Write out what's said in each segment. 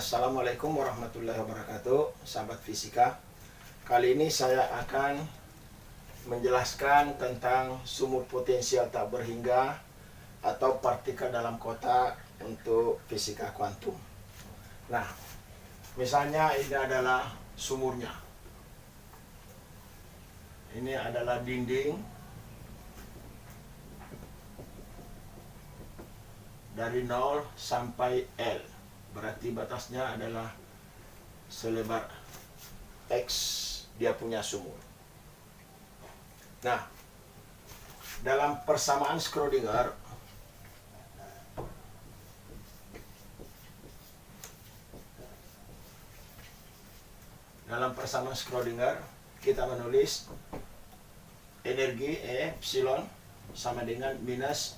Assalamualaikum warahmatullahi wabarakatuh, sahabat fisika. Kali ini saya akan menjelaskan tentang sumur potensial tak berhingga atau partikel dalam kotak untuk fisika kuantum. Nah, misalnya ini adalah sumurnya. Ini adalah dinding dari 0 sampai L. Berarti batasnya adalah selebar X, dia punya sumur. Nah, dalam persamaan Schrödinger, kita menulis energi epsilon sama dengan minus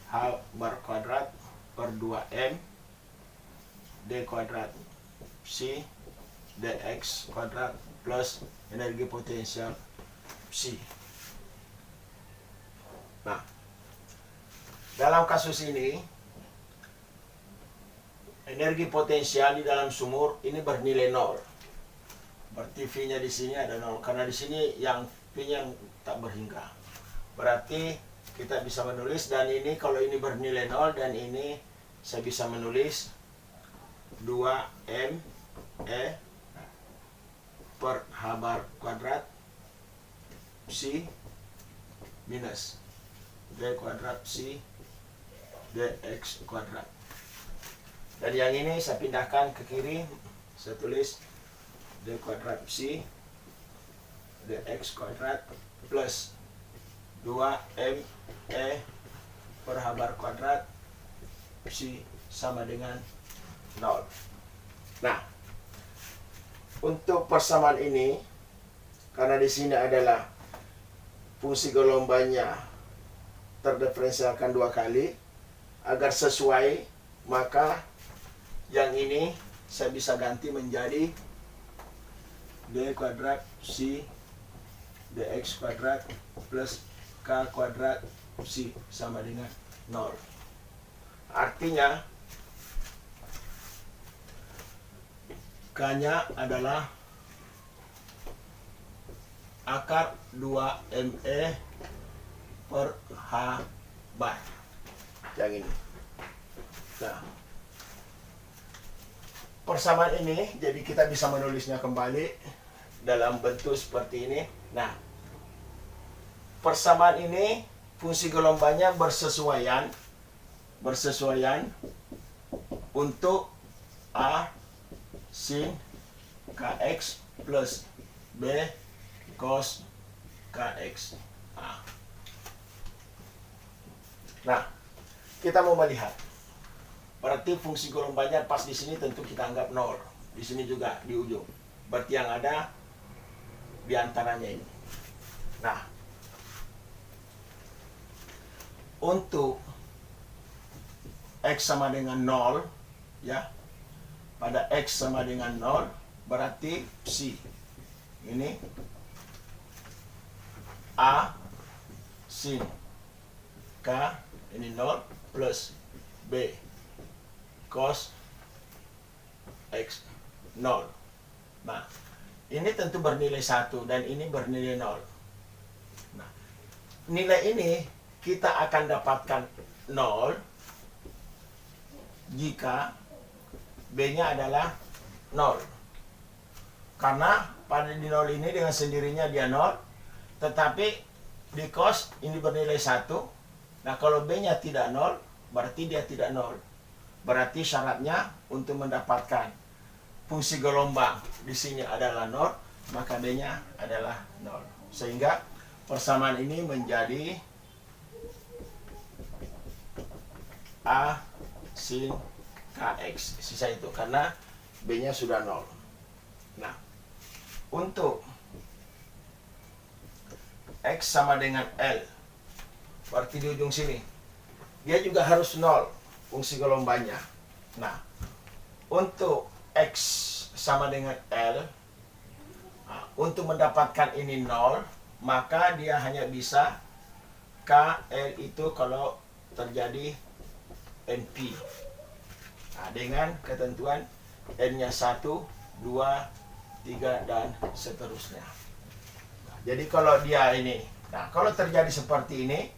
H bar kuadrat per 2M D kuadrat Psi dx kuadrat plus energi potensial Psi. Nah, dalam kasus ini energi potensial di dalam sumur ini bernilai 0. Berarti V-nya di sini ada 0 karena di sini yang V-nya tak berhingga. Berarti kita bisa menulis, dan ini kalau ini bernilai 0 dan ini saya bisa menulis 2M E per H bar kuadrat Psi minus D kuadrat Psi dx kuadrat. Dan yang ini saya pindahkan ke kiri, saya tulis D kuadrat Psi dx kuadrat plus 2M E per H bar kuadrat Psi sama dengan 0. Nah, untuk persamaan ini, karena di sini adalah fungsi gelombangnya terdiferensialkan 2 kali, agar sesuai, maka yang ini saya bisa ganti menjadi D kuadrat Psi dx kuadrat plus K kuadrat Psi sama dengan 0. Artinya K-nya adalah akar 2ME per H bar. Yang ini. Nah, persamaan ini, jadi kita bisa menulisnya kembali dalam bentuk seperti ini. Nah, persamaan ini fungsi gelombangnya bersesuaian untuk A sin Kx plus B cos Kx. Nah, kita mau melihat. Berarti fungsi gelombangnya pas di sini tentu kita anggap 0. Di sini juga di ujung. Berarti yang ada di antaranya ini. Nah, untuk X sama dengan 0, ya. Pada X sama dengan 0, berarti Psi ini A sin K ini 0 plus B cos X 0. Nah, ini tentu bernilai 1 dan ini bernilai 0. Nah, nilai ini kita akan dapatkan 0 jika B-nya adalah 0. Karena pada di 0 ini dengan sendirinya dia 0, tetapi di cos ini bernilai 1. Nah, kalau B-nya tidak 0, berarti dia tidak 0. Berarti syaratnya untuk mendapatkan fungsi gelombang di sini adalah 0, maka B-nya adalah 0. Sehingga persamaan ini menjadi A sin Kx. Sisa itu karena B-nya sudah 0. Nah, untuk X sama dengan L, berarti di ujung sini dia juga harus 0 fungsi gelombangnya. Nah, untuk X sama dengan L, untuk mendapatkan ini 0, maka dia hanya bisa KL itu kalau terjadi NP. Nah, dengan ketentuan N-nya 1, 2, 3, dan seterusnya. Nah, jadi kalau dia ini, nah kalau terjadi seperti ini,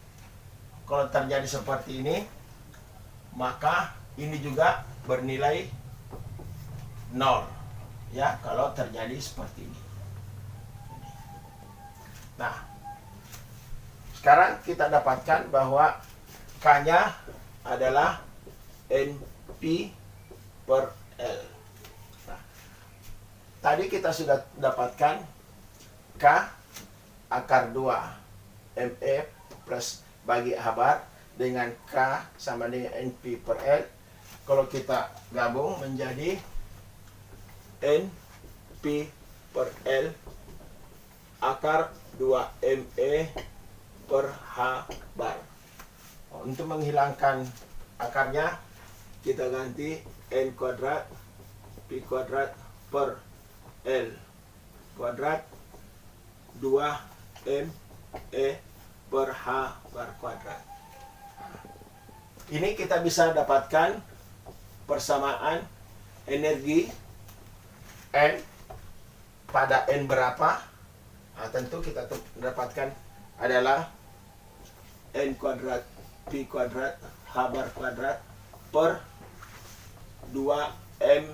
maka ini juga bernilai 0. Ya, kalau terjadi seperti ini. Nah, sekarang kita dapatkan bahwa K-nya adalah NP per L. Nah, tadi kita sudah dapatkan K akar 2 ME plus bagi A bar dengan K sama dengan NP per L. Kalau kita gabung menjadi NP per L akar 2ME per H bar. Untuk menghilangkan akarnya, kita ganti N kuadrat P kuadrat per L kuadrat 2ME per H bar kuadrat. Ini kita bisa dapatkan persamaan energi N pada N berapa. Nah, tentu kita dapatkan adalah N kuadrat P kuadrat H bar kuadrat per 2mL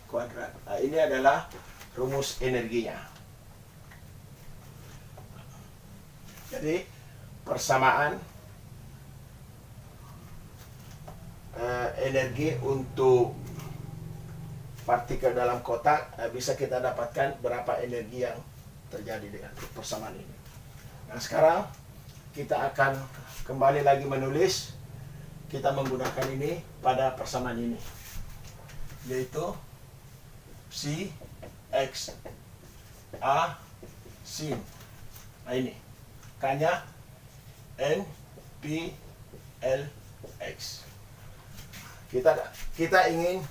kuadrat. Nah, ini adalah rumus energinya. Jadi persamaan energi untuk partikel dalam kotak bisa kita dapatkan berapa energi yang terjadi dengan persamaan ini. Nah, sekarang kita akan kembali lagi menulis. Kita menggunakan ini pada persamaan ini, yaitu C X A sin. Nah, ini K-nya N P L X. Kita ingin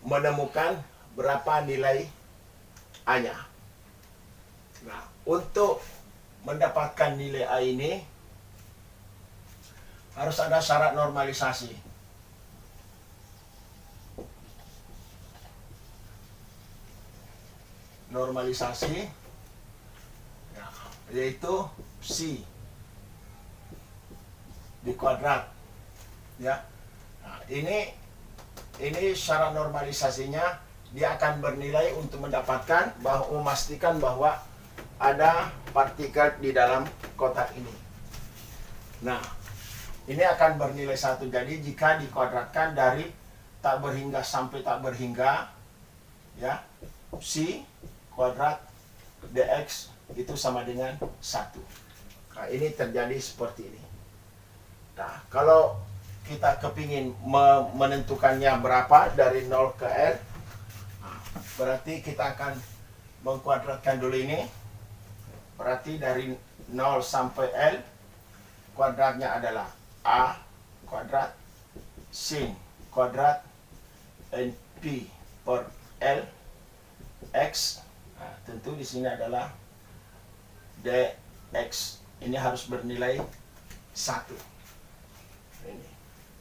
menemukan berapa nilai A-nya. Nah, untuk mendapatkan nilai A ini harus ada syarat normalisasi. Normalisasi ya, yaitu C di kuadrat. Ya. Nah, ini syarat normalisasinya, dia akan bernilai untuk mendapatkan memastikan bahwa ada partikel di dalam kotak ini. Nah, ini akan bernilai 1. Jadi jika dikuadratkan dari tak berhingga sampai tak berhingga, ya, C kuadrat dx itu sama dengan 1. Nah, ini terjadi seperti ini. Nah, kalau kita kepingin menentukannya berapa dari 0 ke L, berarti kita akan mengkuadratkan dulu ini. Berarti dari 0 sampai L, kuadratnya adalah A kuadrat sin kuadrat NP per L X. Nah, tentu di sini adalah dx. Ini harus bernilai 1. Ini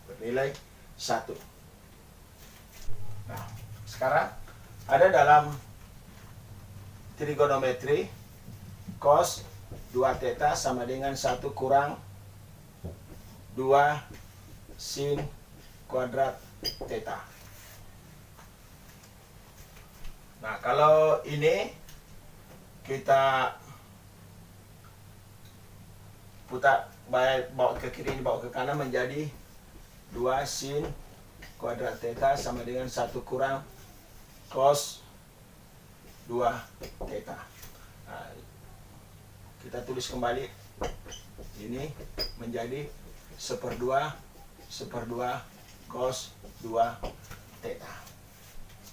bernilai 1. Nah, sekarang ada dalam trigonometri cos 2 theta sama dengan 1 kurang 2 sin kuadrat theta. Nah, kalau ini kita putar, bawa ke kiri, bawa ke kanan, menjadi 2 sin kuadrat theta sama dengan 1 kurang cos 2 theta. Nah, kita tulis kembali, ini menjadi 1/2 cos 2 theta.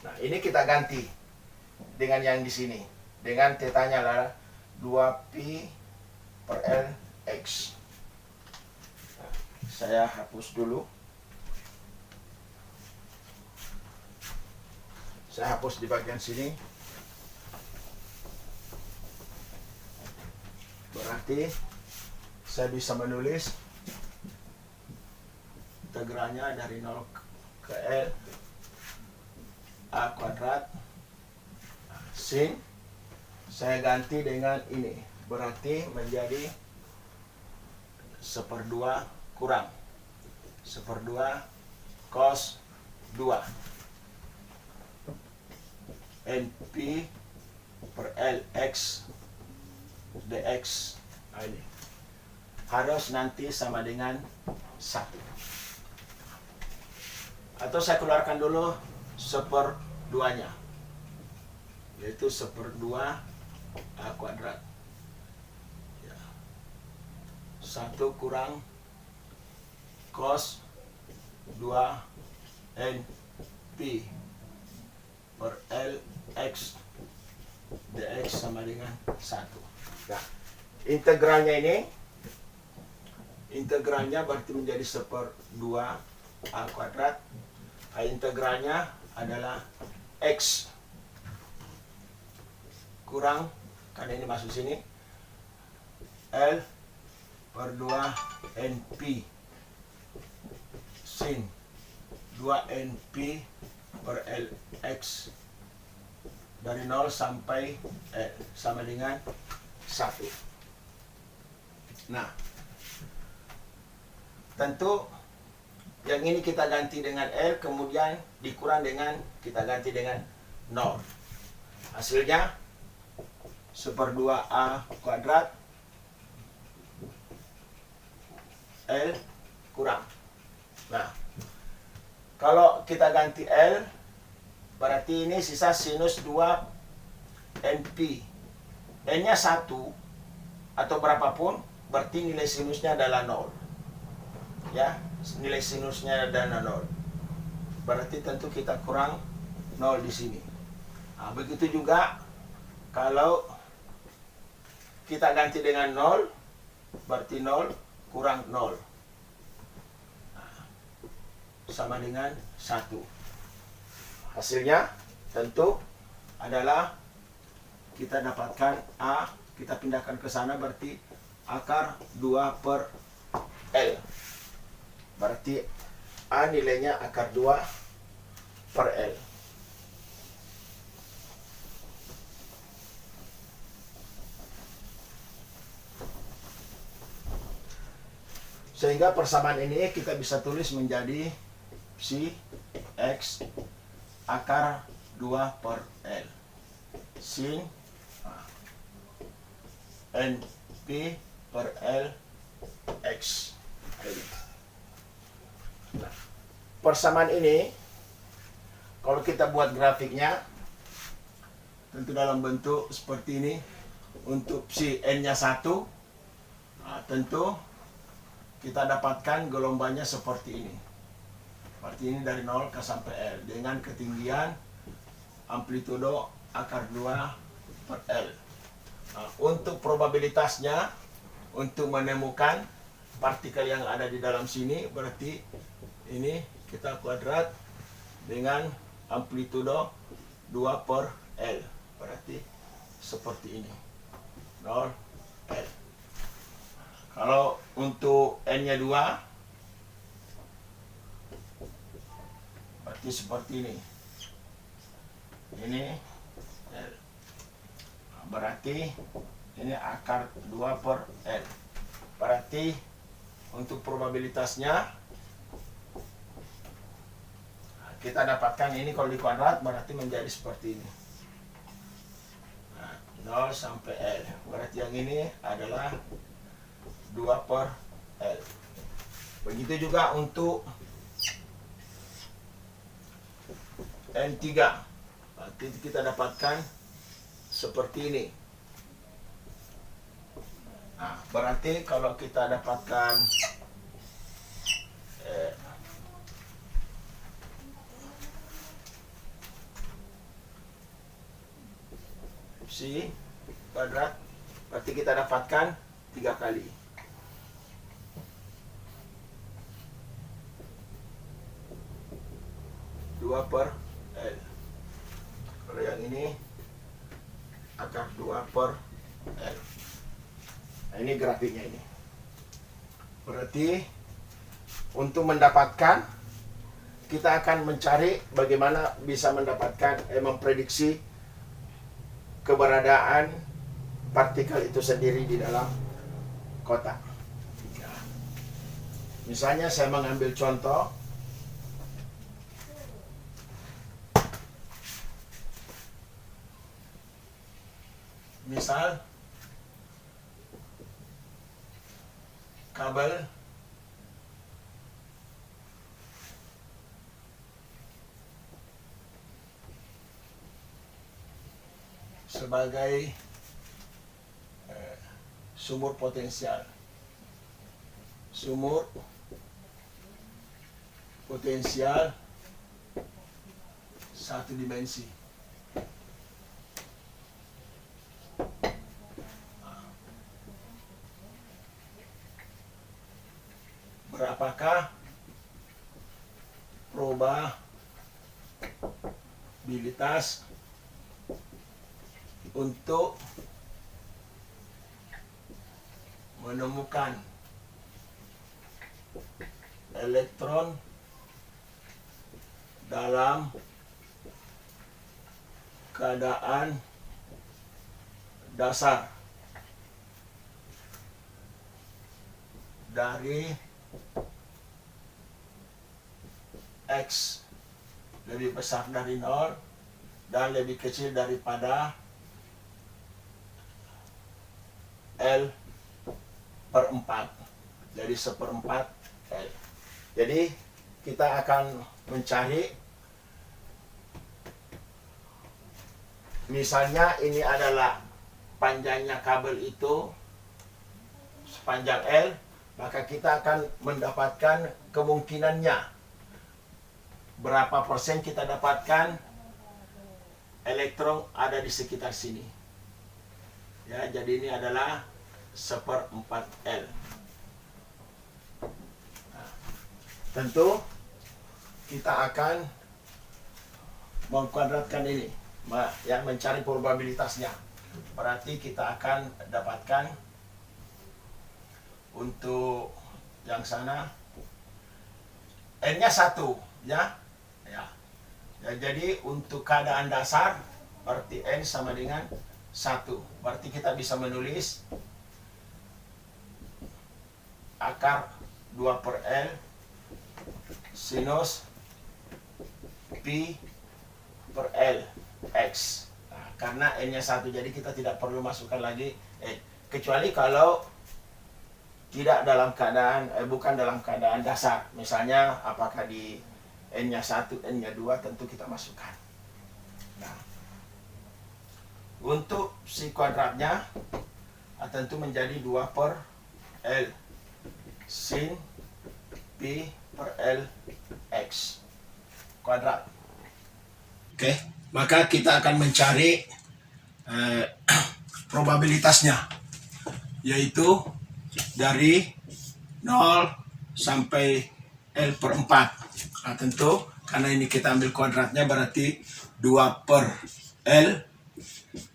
Nah, ini kita ganti dengan yang di sini, dengan tetanya adalah 2pi per L X. Nah, saya hapus dulu. Saya hapus di bagian sini. Berarti saya bisa menulis integralnya dari 0 ke L A kuadrat sin. Saya ganti dengan ini, berarti menjadi 1/2 kurang 1/2 cos 2 NP per LX dx. Nah, ini harus nanti sama dengan 1. Atau saya keluarkan dulu 1/2-nya, yaitu 1/2 A kuadrat. Ya. 1 kurang cos 2 NP per LX dx sama dengan 1. Nah, integralnya berarti menjadi 1/2 A kuadrat. Nah, integralnya adalah X kurang, karena ini masuk sini, L/2 NP sin 2 NP per LX dari 0 sampai L sama dengan 1. Nah, tentu yang ini kita ganti dengan L, kemudian dikurang dengan, kita ganti dengan 0. Hasilnya 1/2 A kuadrat L kurang. Nah, kalau kita ganti L, berarti ini sisa sinus 2 NP. N-nya 1 atau berapapun, berarti nilai sinusnya adalah 0. Ya, nilai sinusnya adalah 0. Berarti tentu kita kurang 0 di sini. Nah, begitu juga kalau kita ganti dengan 0, berarti 0 kurang 0. Nah, sama dengan 1. Hasilnya tentu adalah kita dapatkan A, kita pindahkan ke sana, berarti akar 2 per L. Berarti A nilainya akar 2 per L. Sehingga persamaan ini kita bisa tulis menjadi si X akar 2 per L sin NP per L X. Nah, persamaan ini kalau kita buat grafiknya tentu dalam bentuk seperti ini. Untuk si N-nya 1, nah, tentu kita dapatkan gelombangnya seperti ini. Berarti ini dari 0 ke sampai L dengan ketinggian amplitudo akar 2 per L. Nah, untuk probabilitasnya, untuk menemukan partikel yang ada di dalam sini, berarti ini kita kuadrat dengan amplitudo 2 per L. Berarti seperti ini, 0 L. Kalau untuk N-nya 2, berarti seperti ini. Ini L. Berarti ini akar 2 per L. Berarti untuk probabilitasnya kita dapatkan ini kalau dikuadrat berarti menjadi seperti ini. Nah, 0 sampai L. Berarti yang ini adalah 2 per L. Begitu juga untuk N3. Berarti kita dapatkan seperti ini. Nah, berarti kalau kita dapatkan si kuadrat, berarti kita dapatkan 3 kali. Dua per L. Kalau yang ini akar 2 per L. Nah, ini grafiknya ini. Berarti untuk mendapatkan, kita akan mencari bagaimana bisa mendapatkan, memprediksi keberadaan partikel itu sendiri di dalam kotak. Nah, misalnya saya mengambil contoh, misal kabel sebagai sumur potensial. Sumur potensial satu dimensi. Berapakah probabilitas untuk menemukan elektron dalam keadaan dasar dari X lebih besar dari 0 dan lebih kecil daripada L per 4. Jadi 1/4 L. Jadi kita akan mencari, misalnya ini adalah panjangnya kabel itu sepanjang L, maka kita akan mendapatkan kemungkinannya berapa persen kita dapatkan elektron ada di sekitar sini. Ya, jadi ini adalah 1/4 L. Nah, tentu kita akan mengkuadratkan ini, yang mencari probabilitasnya. Berarti kita akan dapatkan untuk yang sana N-nya 1, ya. Ya, jadi untuk keadaan dasar berarti N sama dengan 1. Berarti kita bisa menulis akar 2 per L sinus pi per L X. Nah, karena N-nya 1, jadi kita tidak perlu masukkan lagi N. Kecuali kalau tidak dalam keadaan, bukan dalam keadaan dasar. Misalnya apakah di N-nya 1, N-nya 2, tentu kita masukkan. Nah, untuk si kuadratnya tentu menjadi 2 per L sin pi per L X kuadrat. Oke, maka kita akan mencari probabilitasnya, yaitu dari 0 sampai L per 4. Nah, tentu karena ini kita ambil kuadratnya, berarti 2 per L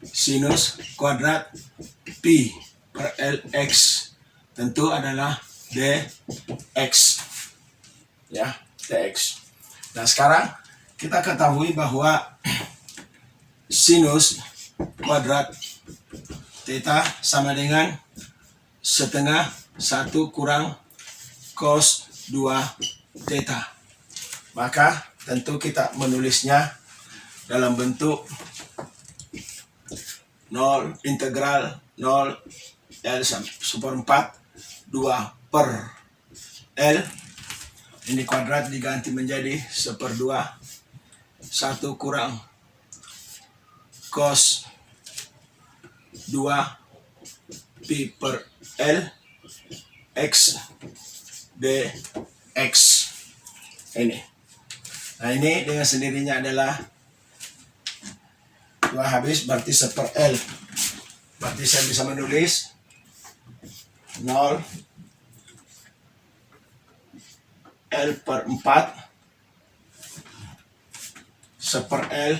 sinus kuadrat pi per L X tentu adalah dx, ya, dx. Nah, sekarang kita ketahui bahwa sinus kuadrat theta sama dengan setengah 1 kurang cos 2 theta. Maka tentu kita menulisnya dalam bentuk 0 integral 0 L seperempat 2 per L. Ini kuadrat diganti menjadi 1/2 1 kurang cos 2 pi per L X dx. Ini. Nah, ini dengan sendirinya adalah 2 habis, berarti 1/L. Berarti saya bisa menulis 0 L per 4 1/L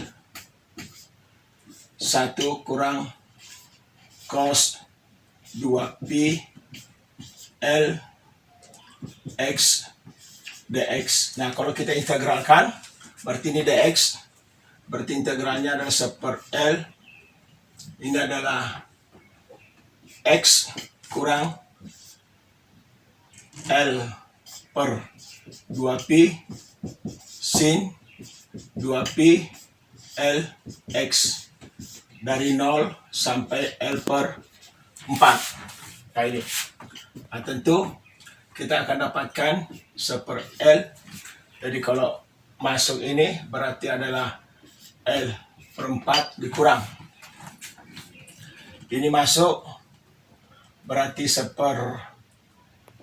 1 kurang cos 2 pi L X dx. Nah, kalau kita integralkan, berarti ini dx, berarti integralnya adalah 1 per L. Ini adalah X kurang L per 2pi sin 2pi L X dari 0 sampai L per 4. Kayak ini. Nah, tentu kita akan dapatkan 1 per L. Jadi kalau masuk ini berarti adalah L per 4 dikurang. Ini masuk berarti 1 per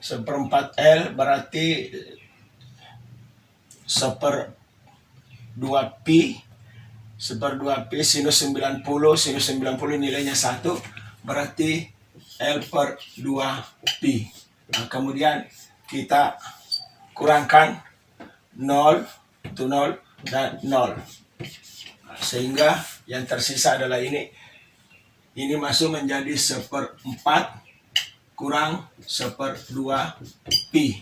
4 L berarti 1 per 2pi. 1 per 2pi sinus 90 nilainya 1 berarti L per 2pi. Nah, kemudian kita kurangkan 0 itu 0 dan 0. Nah, sehingga yang tersisa adalah ini masuk menjadi 1 per 4 kurang 1 per 2pi.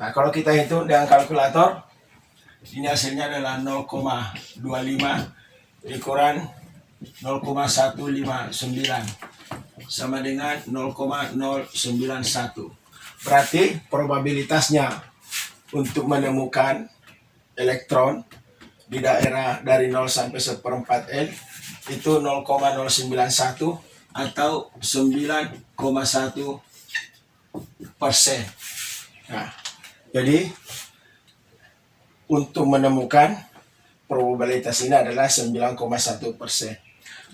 Nah, kalau kita hitung dengan kalkulator, ini hasilnya adalah 0,25 dikurang 0,159 sama dengan 0,091. Berarti probabilitasnya untuk menemukan elektron di daerah dari 0 sampai 1 per 4 L itu 0,091 atau 9,1%. Nah, jadi untuk menemukan probabilitas ini adalah 9,1%.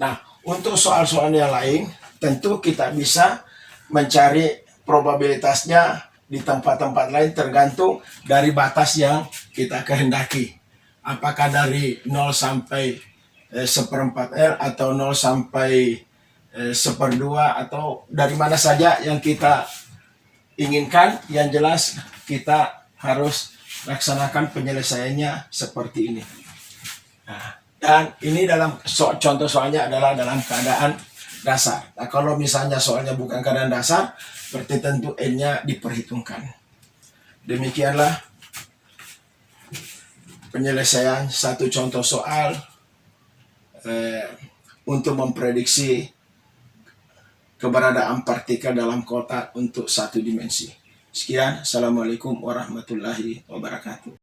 Nah, untuk soal-soal yang lain, tentu kita bisa mencari probabilitasnya di tempat-tempat lain tergantung dari batas yang kita kehendaki. Apakah dari 0 sampai 1 per 4 L atau 0 sampai 1 per 2 atau dari mana saja yang kita inginkan. Yang jelas kita harus laksanakan penyelesaiannya seperti ini. Nah, dan ini dalam contoh soalnya adalah dalam keadaan dasar. Nah, kalau misalnya soalnya bukan keadaan dasar, berarti tentu N-nya diperhitungkan. Demikianlah penyelesaian satu contoh soal untuk memprediksi keberadaan partikel dalam kotak untuk satu dimensi. Sekian, Assalamualaikum warahmatullahi wabarakatuh.